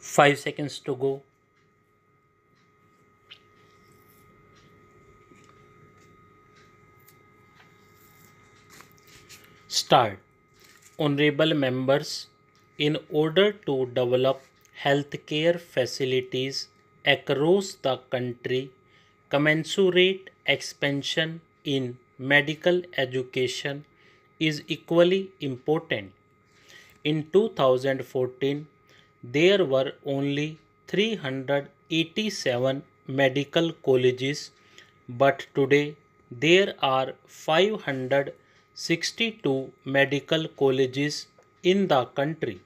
5 seconds to go. Start. Honorable members, in order to develop healthcare facilities across the country, commensurate expansion in medical education is equally important. In 2014, there were only 387 medical colleges, but today there are 562 medical colleges in the country.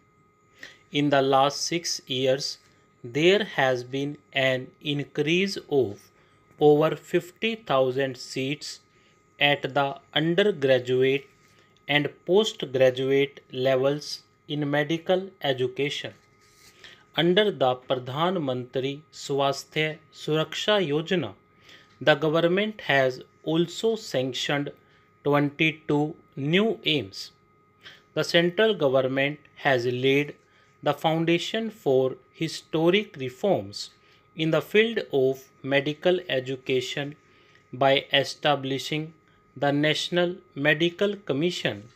In the last 6 years, there has been an increase of over 50,000 seats at the undergraduate and postgraduate levels in medical education. Under the Pradhan Mantri Swasthya Suraksha Yojana, the government has also sanctioned 22 new AIIMS. The central government has laid the foundation for historic reforms in the field of medical education by establishing the National Medical Commission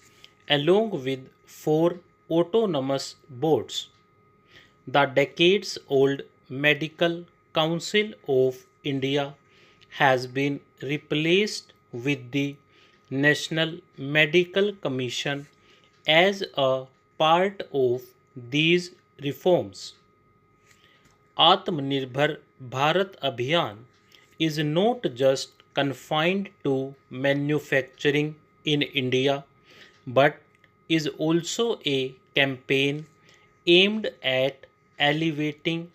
along with 4 autonomous boards. The decades-old Medical Council of India has been replaced with the National Medical Commission as a part of these reforms. Atmanirbhar Bharat Abhiyan is not just confined to manufacturing in India, but is also a campaign aimed at elevating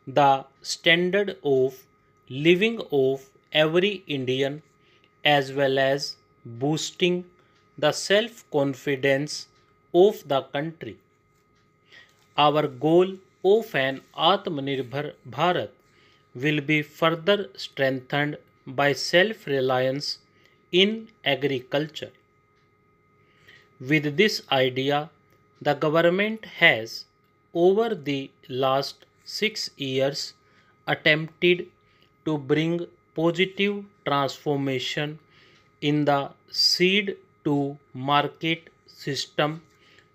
the standard of living of every Indian as well as boosting the self-confidence of the country. Our goal of an Atmanirbhar Bharat will be further strengthened by self-reliance in agriculture. With this idea, the government has, over the last 6 years, attempted to bring positive transformation in the seed to market system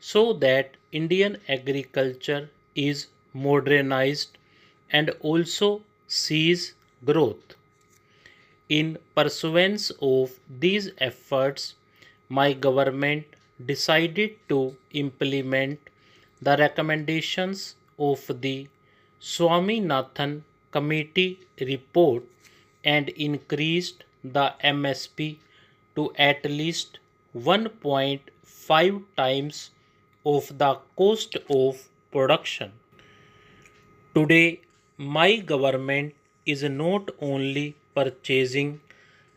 so that Indian agriculture is modernized and also sees growth. In pursuance of these efforts, my government decided to implement the recommendations of the Swaminathan Committee report and increased the MSP to at least 1.5 times of the cost of production. Today, my government is not only purchasing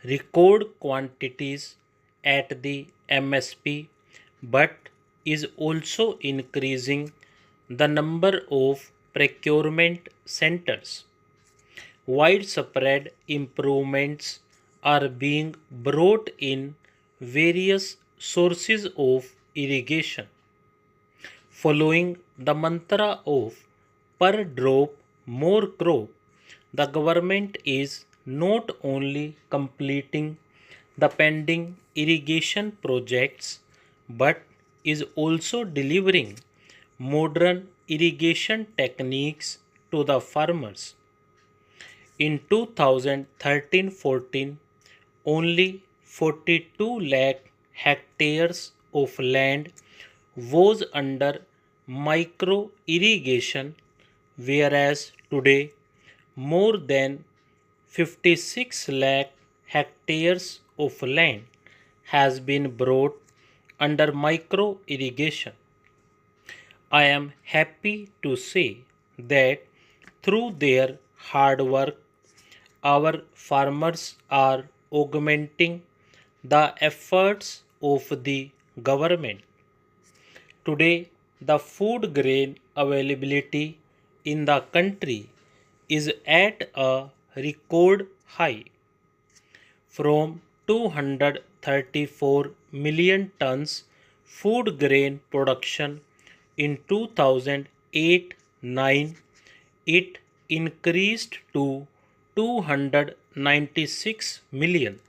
record quantities at the MSP but is also increasing the number of procurement centers. Widespread improvements are being brought in various sources of irrigation. Following the mantra of per drop more crop, the government is not only completing the pending irrigation projects but is also delivering modern irrigation techniques to the farmers. In 2013-14, only 42 lakh hectares of land was under micro irrigation, whereas today more than 56 lakh hectares of land has been brought under micro irrigation. I am happy to say that through their hard work, our farmers are augmenting the efforts of the government. Today, the food grain availability in the country is at a record high. From 234 million tons food grain production in 2008-9 it increased to 296 million.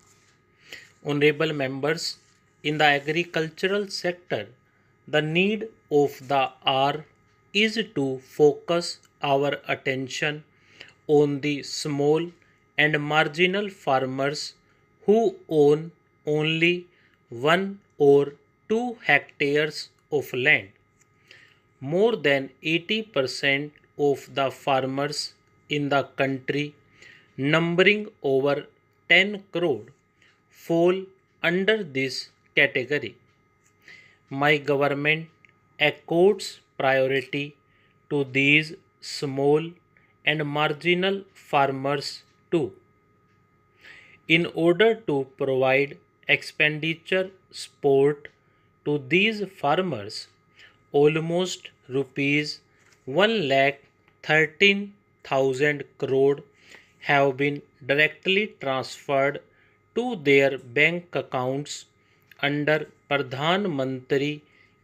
Honorable members, in the agricultural sector, the need of the hour is to focus our attention on the small and marginal farmers who own only 1 or 2 hectares of land. More than 80% of the farmers in the country, numbering over 10 crore, fall under this category. My government accords priority to these small and marginal farmers too. In order to provide expenditure support to these farmers, almost rupees 1,13,000 crore have been directly transferred to their bank accounts under Pradhan Mantri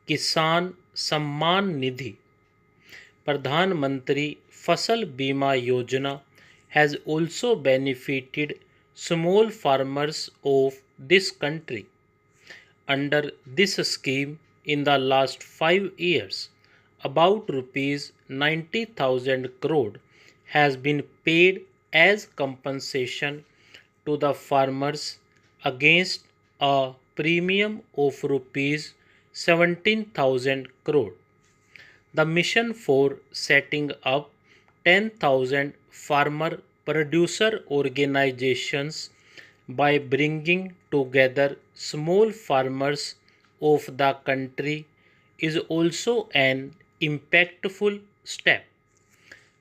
Kisan Samman Nidhi. Pradhan Mantri Fasal Bima Yojana has also benefited small farmers of this country. Under this scheme, in the last 5 years, about rupees 90,000 crore has been paid as compensation to the farmers against a premium of rupees 17,000 crore. The mission for setting up 10,000 farmer producer organizations by bringing together small farmers of the country is also an impactful step.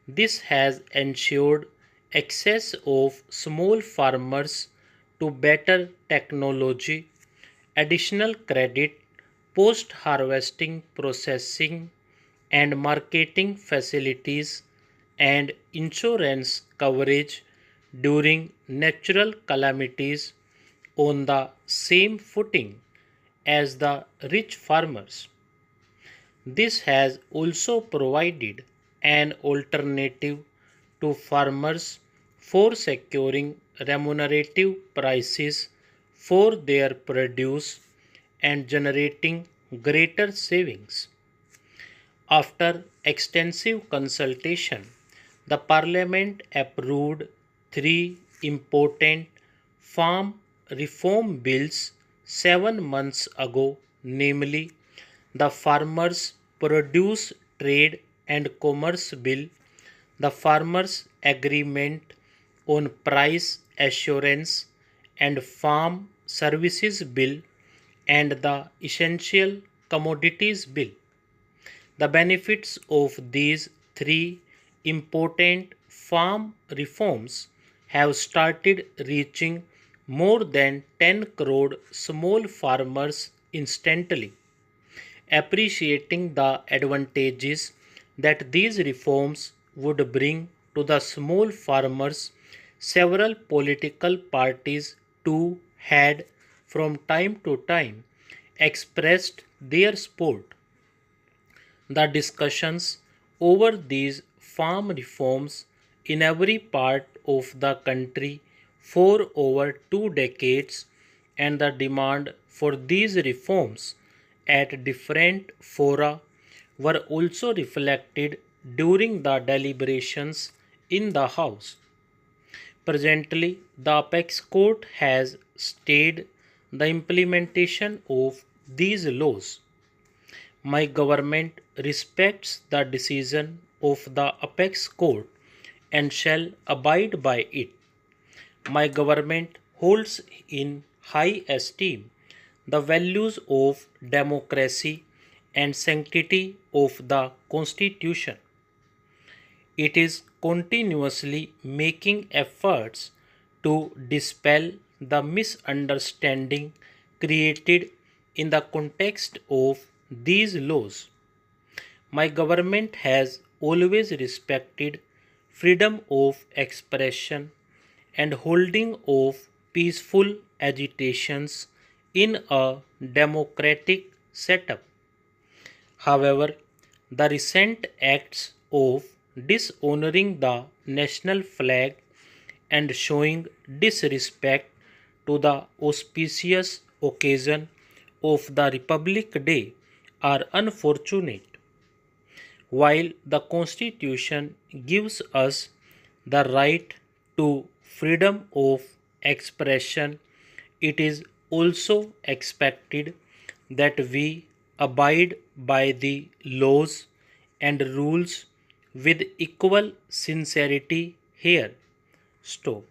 This has ensured access of small farmers to better technology, additional credit, post-harvesting processing and marketing facilities, and insurance coverage during natural calamities on the same footing as the rich farmers. This has also provided an alternative to farmers for securing remunerative prices for their produce and generating greater savings. After extensive consultation, the Parliament approved 3 important farm reform bills 7 months ago, namely the Farmers Produce Trade and Commerce Bill, the Farmers Agreement on Price Assurance and Farm Services Bill, and the Essential Commodities Bill. The benefits of these 3 important farm reforms have started reaching more than 10 crore small farmers instantly. Appreciating the advantages that these reforms would bring to the small farmers, several political parties too had from time to time expressed their support. The discussions over these farm reforms in every part of the country for over 2 decades, and the demand for these reforms at different fora were also reflected during the deliberations in the House. Presently, the Apex Court has stayed the implementation of these laws. My government respects the decision of the Apex Court and shall abide by it. My government holds in high esteem the values of democracy and sanctity of the Constitution. It is continuously making efforts to dispel the misunderstanding created in the context of these laws. My government has always respected freedom of expression and holding of peaceful agitations in a democratic setup. However, the recent acts of dishonoring the national flag and showing disrespect to the auspicious occasion of the Republic Day are unfortunate. While the Constitution gives us the right to freedom of expression, it is also expected that we abide by the laws and rules with equal sincerity here. Stop.